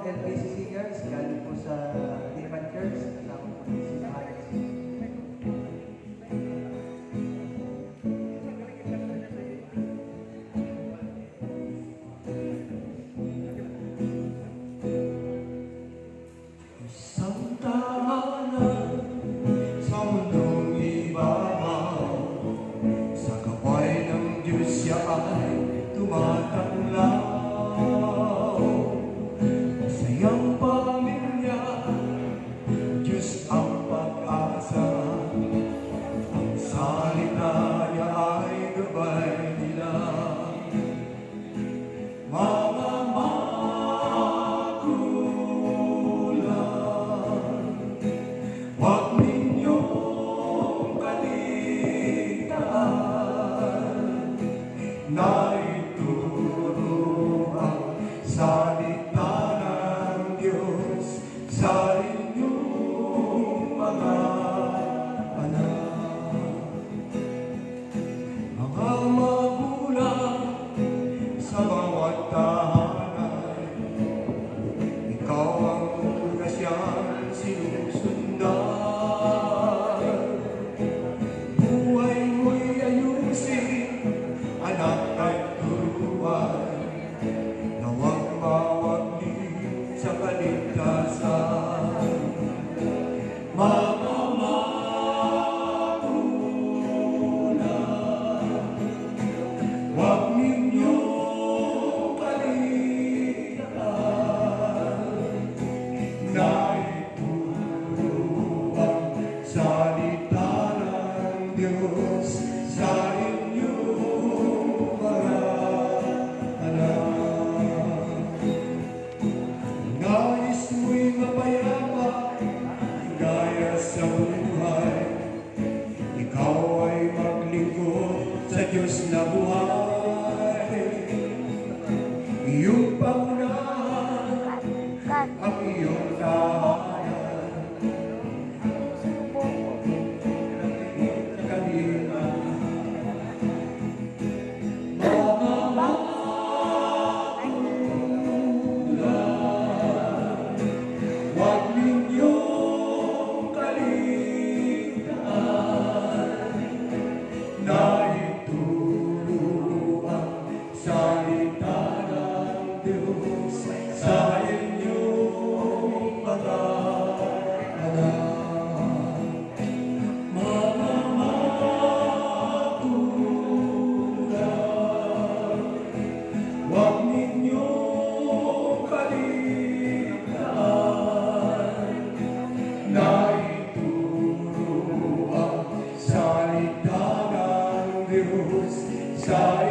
LBC Singers, galing po sa Liman Church, kasama po si Alex. Isang tahanan sa mundong ibabaw, sa kapay ng Diyos siya ay tumatanglaw. Masayang pamilya, Diyos ang pag-asa, ang salita niya ay gabay nila. Mga magulang, huwag ninyong kaligtaan na ituro ang salita ng Diyos sa inyong mga anak. Mga magulang sa bawat tahanan, ikaw ang kasyang sinusundan. Buhay mo'y ayusin, anak at turuan, na huwag mawagli sa kaligtasan. Mga magulang, huwag ninyong kaligtaan na ituro ang salita ng Diyos sa inyong mga anak. Nais mo'y mapayapa gaya sa buhay, ikaw ay maglingkod sa Diyos na buhay. Iyong pangunahan ang iyong tahanan, kanina. Mga magulang, huwag ninyong kaligtaan na ituro ang salita ng Diyos sa inyong mga anak. Mga magulang, huwag ninyong kaligtaan na ituro ang salita ng Diyos sa